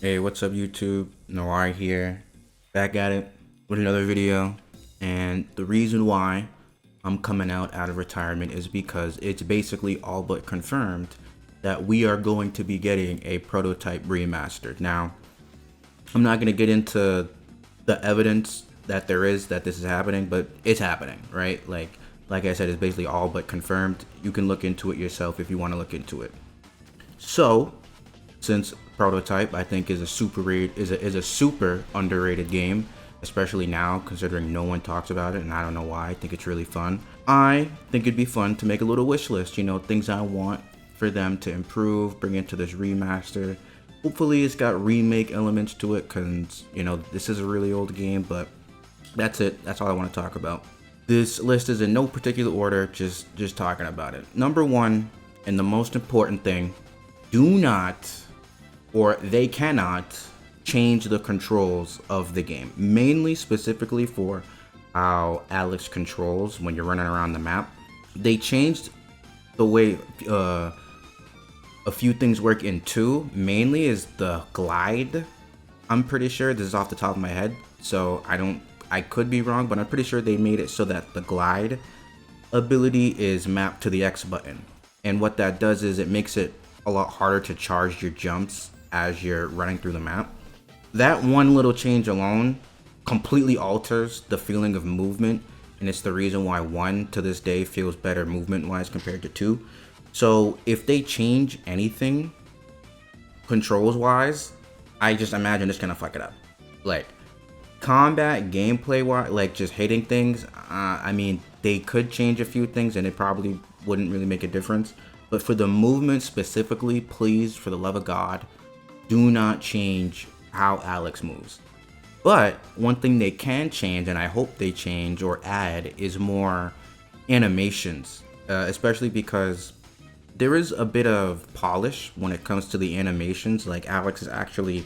Hey, what's up YouTube? Noir here, back at it with another video. And the reason why I'm coming out of retirement is because it's basically all but confirmed that we are going to be getting a prototype remastered. Now, I'm not going to get into the evidence that there is that this is happening, but it's happening, right? Like I said, it's basically all but confirmed. You can look into it yourself if you want to look into it. So, since Prototype I think is a is a super underrated game, especially now considering no one talks about it and I don't know why. I think it's really fun. I think it'd be fun to make a little wish list, things I want for them to improve, bring into this remaster. Hopefully it's got remake elements to it cuz this is a really old game, but that's it. That's all I want to talk about. This list is in no particular order, just talking about it. Number 1, and the most important thing, do not, or they cannot, change the controls of the game. Mainly specifically for how Alex controls when you're running around the map. They changed the way a few things work in 2. Mainly is the glide. I'm pretty sure, this is off the top of my head, so I could be wrong, but I'm pretty sure they made it so that the glide ability is mapped to the X button. And what that does is it makes it a lot harder to charge your jumps as you're running through the map. That one little change alone completely alters the feeling of movement, and it's the reason why 1 to this day feels better movement wise compared to 2. So if they change anything controls wise, I just imagine it's gonna fuck it up. Like combat gameplay wise, like just hitting things, I mean, they could change a few things and it probably wouldn't really make a difference. But for the movement specifically, please, for the love of God, do not change how Alex moves. But one thing they can change, and I hope they change or add, is more animations, especially because there is a bit of polish when it comes to the animations. Like Alex is actually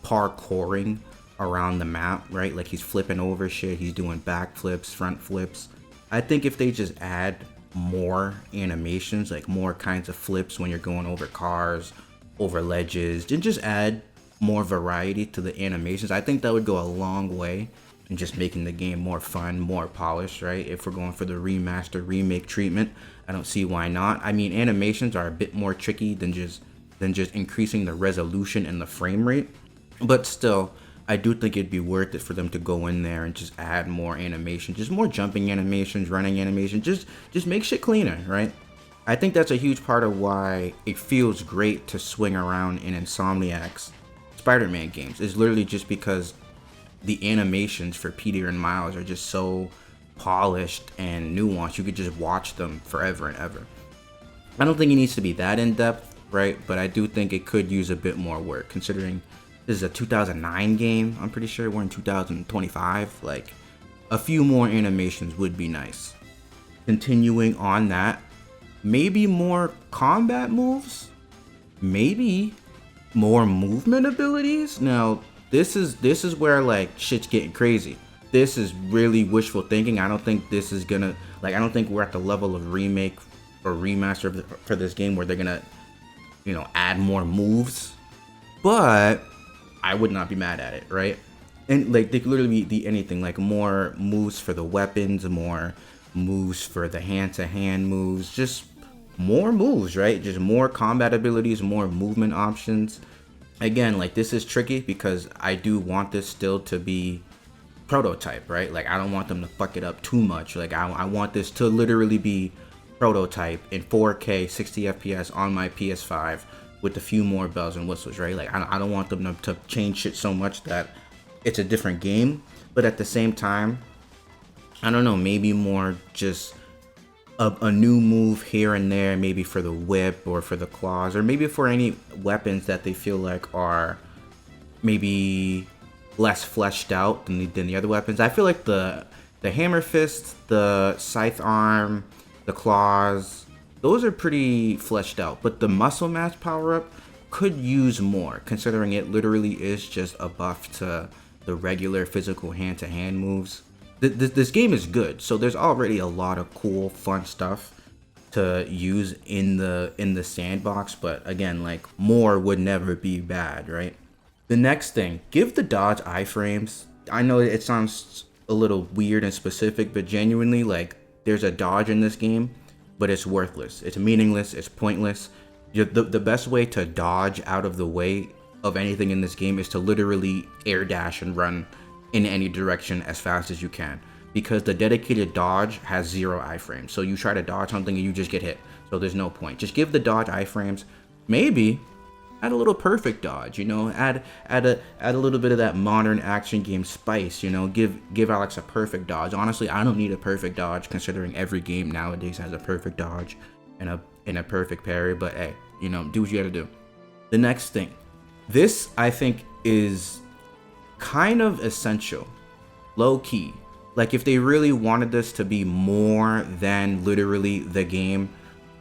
parkouring around the map, right? Like he's flipping over shit, he's doing back flips, front flips. I think if they just add more animations, like more kinds of flips when you're going over cars, over ledges, and just add more variety to the animations, I think that would go a long way in just making the game more fun, more polished, right? If we're going for the remaster remake treatment, I don't see why not. I mean, animations are a bit more tricky than just increasing the resolution and the frame rate, but still, I do think it'd be worth it for them to go in there and just add more animation, just more jumping animations, running animations, just make shit cleaner, right? I think that's a huge part of why it feels great to swing around in Insomniac's Spider-Man games. Is literally just because the animations for Peter and Miles are just so polished and nuanced. You could just watch them forever and ever. I don't think it needs to be that in-depth, right? But I do think it could use a bit more work, considering this is a 2009 game. I'm pretty sure we're in 2025. Like, a few more animations would be nice. Continuing on that, maybe more combat moves, maybe more movement abilities. Now, this is where like shit's getting crazy. This is really wishful thinking. I don't think this is gonna, like, I don't think we're at the level of remake or remaster for this game where they're gonna, add more moves. But I would not be mad at it, right? And like they could literally be anything, like more moves for the weapons, more moves for the hand-to-hand moves, just more moves, right? Just more combat abilities, more movement options. Again, like this is tricky because I do want this still to be prototype, right? Like I don't want them to fuck it up too much. Like I want this to literally be prototype in 4K 60 FPS on my PS5 with a few more bells and whistles, right? Like I don't want them to change shit so much that it's a different game, but at the same time, I don't know, maybe more just a new move here and there, maybe for the whip or for the claws, or maybe for any weapons that they feel like are maybe less fleshed out than the other weapons. I feel like the hammer fist, the scythe arm, the claws, those are pretty fleshed out, but the muscle mass power up could use more, considering it literally is just a buff to the regular physical hand-to-hand moves. This game is good, so there's already a lot of cool, fun stuff to use in the sandbox. But again, like more would never be bad, right? The next thing, give the dodge iframes. I know it sounds a little weird and specific, but genuinely, like, there's a dodge in this game, but it's worthless. It's meaningless. It's pointless. The best way to dodge out of the way of anything in this game is to literally air dash and run in any direction as fast as you can, because the dedicated dodge has 0 iframes. So you try to dodge something and you just get hit. So there's no point. Just give the dodge iframes. Maybe add a little perfect dodge, you know, add a little bit of that modern action game spice, you know, give Alex a perfect dodge. Honestly, I don't need a perfect dodge considering every game nowadays has a perfect dodge and a perfect parry, but hey, you know, do what you gotta do. The next thing, this I think is kind of essential, low key. Like, if they really wanted this to be more than literally the game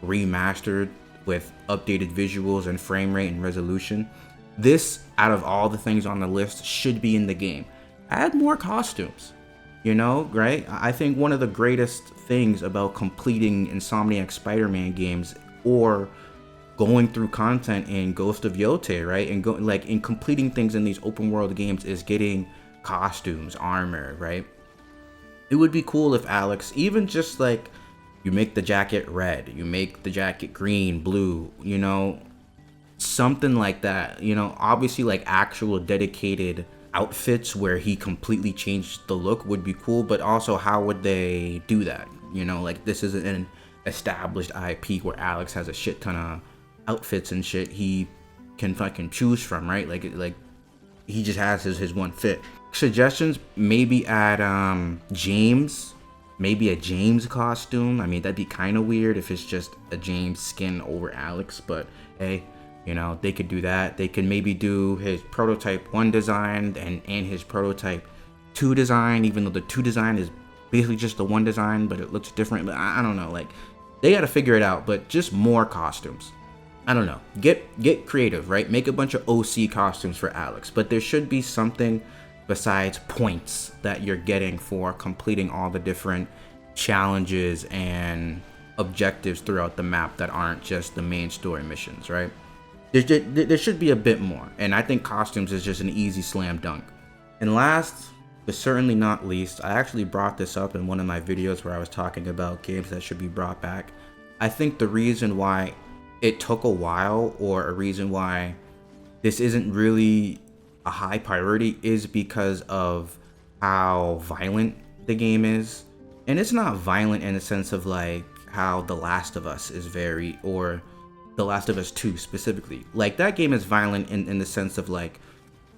remastered with updated visuals and frame rate and resolution, this, out of all the things on the list, should be in the game. Add more costumes, you know, right? I think one of the greatest things about completing Insomniac Spider-Man games, or going through content in Ghost of Yotei, right, and in completing things in these open world games, is getting costumes, armor, right? It would be cool if Alex, even just like, you make the jacket red, you make the jacket green, blue, you know, something like that. You know, obviously, like, actual dedicated outfits where he completely changed the look would be cool, but also, how would they do that? You know, like, this isn't an established IP where Alex has a shit ton of outfits and shit he can fucking choose from, right? Like he just has his one fit. Suggestions, maybe add James. Maybe a James costume. I mean, that'd be kind of weird if it's just a James skin over Alex, but hey, you know, they could do that. They could maybe do his prototype 1 design and his prototype 2 design, even though the 2 design is basically just the 1 design, but it looks different. But I don't know, like, they got to figure it out, but just more costumes. I don't know. Get creative, right? Make a bunch of OC costumes for Alex, but there should be something besides points that you're getting for completing all the different challenges and objectives throughout the map that aren't just the main story missions, right? There should be a bit more, and I think costumes is just an easy slam dunk. And last, but certainly not least, I actually brought this up in one of my videos where I was talking about games that should be brought back. I think the reason why it took a while, or a reason why this isn't really a high priority, is because of how violent the game is. And it's not violent in the sense of like how The Last of Us is very, or The Last of Us 2 specifically. Like, that game is violent in the sense of like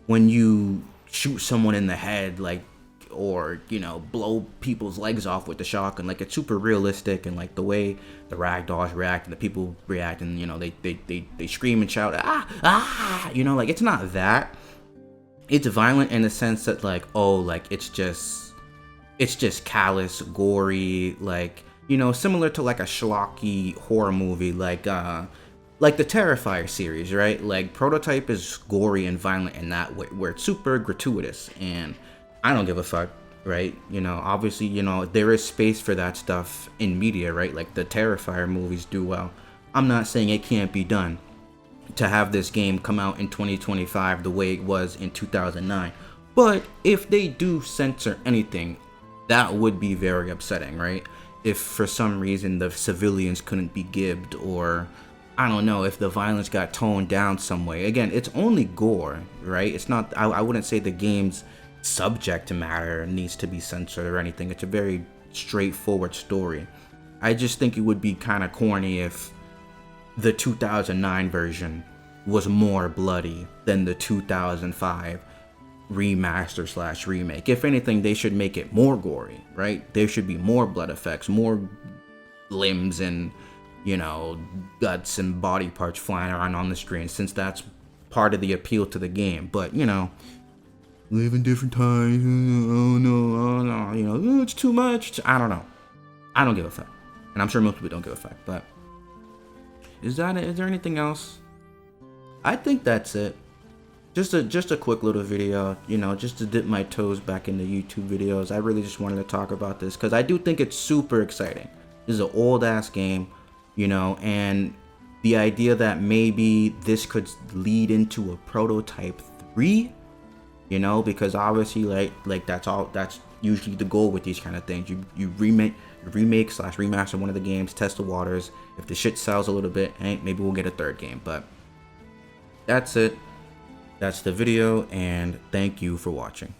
when you shoot someone in the head, like, or, you know, blow people's legs off with the shotgun. Like, it's super realistic, and like the way the ragdolls react and the people react, and you know, they scream and shout, ah, you know, like, it's not that. It's violent in the sense that like, oh, like, it's just callous, gory, like, you know, similar to like a schlocky horror movie, like the Terrifier series, right? Like, Prototype is gory and violent in that way, where it's super gratuitous, and I don't give a fuck, right? You know, obviously, you know, there is space for that stuff in media, right? Like, the Terrifier movies do well. I'm not saying it can't be done. To have this game come out in 2025 the way it was in 2009. But if they do censor anything, that would be very upsetting, right? If for some reason the civilians couldn't be gibbed, or I don't know, if the violence got toned down some way. Again, it's only gore, right? It's not, I wouldn't say the game's subject matter needs to be censored or anything. It's a very straightforward story. I just think it would be kind of corny if the 2009 version was more bloody than the 2005 remaster / remake. If anything, they should make it more gory, right? There should be more blood effects, more limbs and, you know, guts and body parts flying around on the screen, since that's part of the appeal to the game. But, you know, live in different times, oh no, you know, it's too much. I don't know. I don't give a fuck. And I'm sure most people don't give a fuck, but is there anything else? I think that's it. Just a quick little video, you know, just to dip my toes back into YouTube videos. I really just wanted to talk about this because I do think it's super exciting. This is an old ass game, you know, and the idea that maybe this could lead into a Prototype free, you know, because obviously like that's usually the goal with these kind of things. You remake slash remaster one of the games, test the waters. If the shit sells a little bit, hey, maybe we'll get a third game. But that's it. That's the video, and thank you for watching.